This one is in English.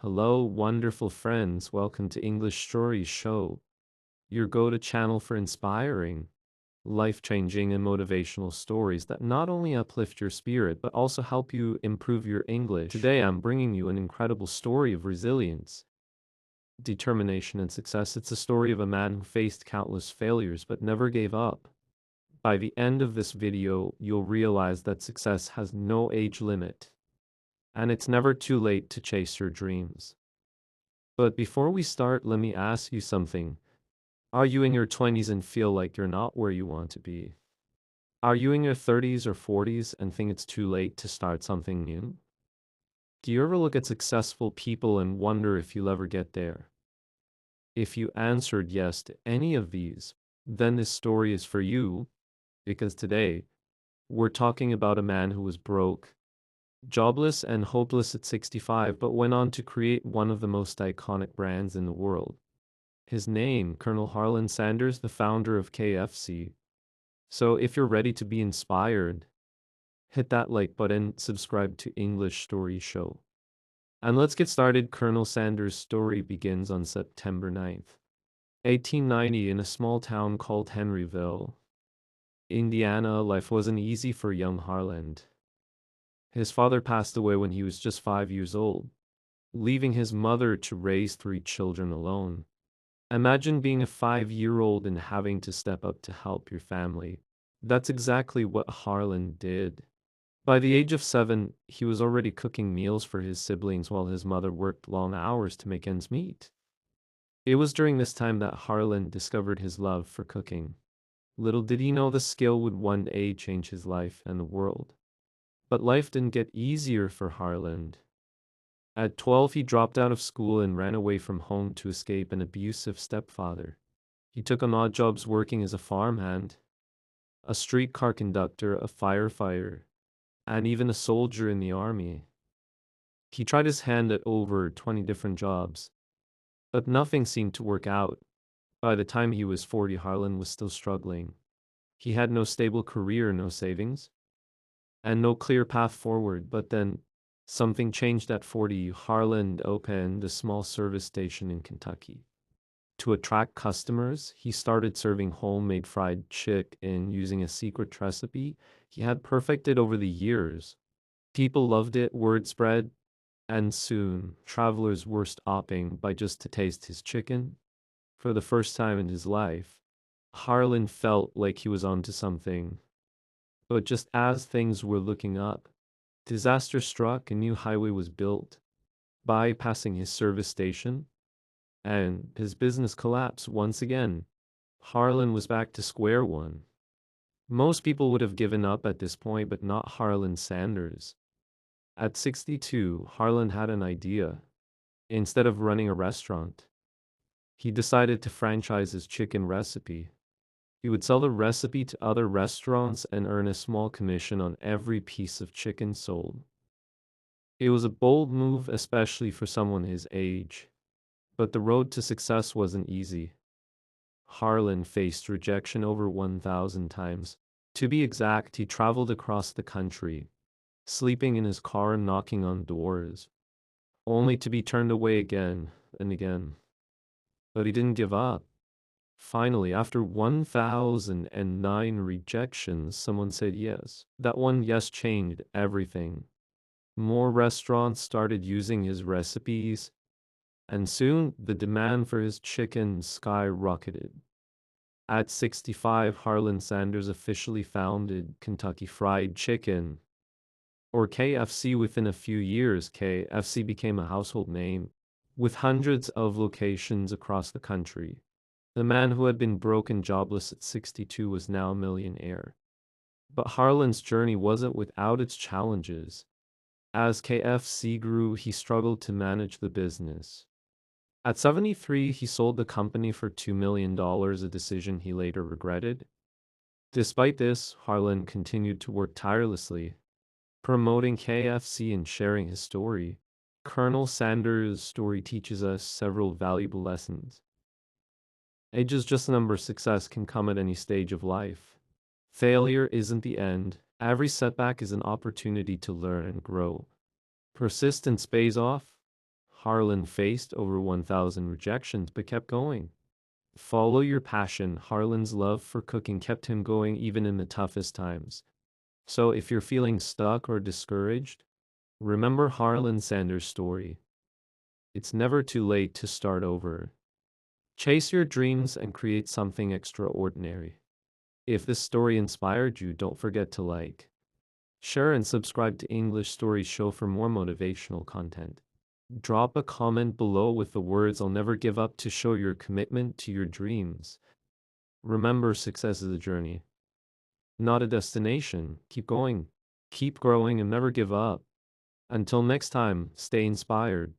Hello, wonderful friends. Welcome to English Stories Show, your go-to channel for inspiring, life-changing, and motivational stories that not only uplift your spirit but also help you improve your English. Today, I'm bringing you an incredible story of resilience, determination, and success. It's a story of a man who faced countless failures but never gave up. By the end of this video, you'll realize that success has no age limit, and it's never too late to chase your dreams. But before we start, let me ask you something. Are you in your 20s and feel like you're not where you want to be? Are you in your 30s or 40s and think it's too late to start something new? Do you ever look at successful people and wonder if you'll ever get there? If you answered yes to any of these, then this story is for you, because today we're talking about a man who was broke, jobless, and hopeless at 65, but went on to create one of the most iconic brands in the world. His name, Colonel Harlan Sanders, the founder of KFC. So if you're ready to be inspired, hit that like button, subscribe to English Story Show. And let's get started. Colonel Sanders' story begins on September 9th, 1890, in a small town called Henryville, Indiana. Life wasn't easy for young Harlan. His father passed away when he was just 5 years old, leaving his mother to raise three children alone. Imagine being a 5-year-old and having to step up to help your family. That's exactly what Harlan did. By the age of 7, he was already cooking meals for his siblings while his mother worked long hours to make ends meet. It was during this time that Harlan discovered his love for cooking. Little did he know the skill would one day change his life and the world. But life didn't get easier for Harlan. At 12, he dropped out of school and ran away from home to escape an abusive stepfather. He took on odd jobs working as a farmhand, a streetcar conductor, a firefighter, and even a soldier in the army. He tried his hand at over 20 different jobs, but nothing seemed to work out. By the time he was 40, Harlan was still struggling. He had no stable career, no savings, and no clear path forward. But then something changed at 40. Harlan opened a small service station in Kentucky. To attract customers, he started serving homemade fried chicken using a secret recipe he had perfected over the years. People loved it, word spread, and soon travelers were stopping by just to taste his chicken. For the first time in his life, Harlan felt like he was onto something. But just as things were looking up, disaster struck. A new highway was built, bypassing his service station, and his business collapsed once again. Harlan was back to square one. Most people would have given up at this point, but not Harlan Sanders. At 62, Harlan had an idea. Instead of running a restaurant, he decided to franchise his chicken recipe. He would sell the recipe to other restaurants and earn a small commission on every piece of chicken sold. It was a bold move, especially for someone his age. But the road to success wasn't easy. Harlan faced rejection over 1,000 times. To be exact, he traveled across the country, sleeping in his car and knocking on doors, only to be turned away again and again. But he didn't give up. Finally, after 1,009 rejections, someone said yes. That one yes changed everything. More restaurants started using his recipes, and soon the demand for his chicken skyrocketed. At 65, Harlan Sanders officially founded Kentucky Fried Chicken, or KFC. Within a few years, KFC became a household name, with hundreds of locations across the country. The man who had been broke and jobless at 62 was now a millionaire. But Harlan's journey wasn't without its challenges. As KFC grew, he struggled to manage the business. At 73, he sold the company for $2 million, a decision he later regretted. Despite this, Harlan continued to work tirelessly, promoting KFC and sharing his story. Colonel Sanders' story teaches us several valuable lessons. Age is just a number. Success can come at any stage of life. Failure isn't the end. Every setback is an opportunity to learn and grow. Persistence pays off. Harlan faced over 1,000 rejections but kept going. Follow your passion. Harlan's love for cooking kept him going even in the toughest times. So if you're feeling stuck or discouraged, remember Harlan Sanders' story. It's never too late to start over. Chase your dreams and create something extraordinary. If this story inspired you, don't forget to like, share, and subscribe to English Stories Show for more motivational content. Drop a comment below with the words "I'll never give up" to show your commitment to your dreams. Remember, success is a journey, not a destination. Keep going, keep growing, and never give up. Until next time, stay inspired.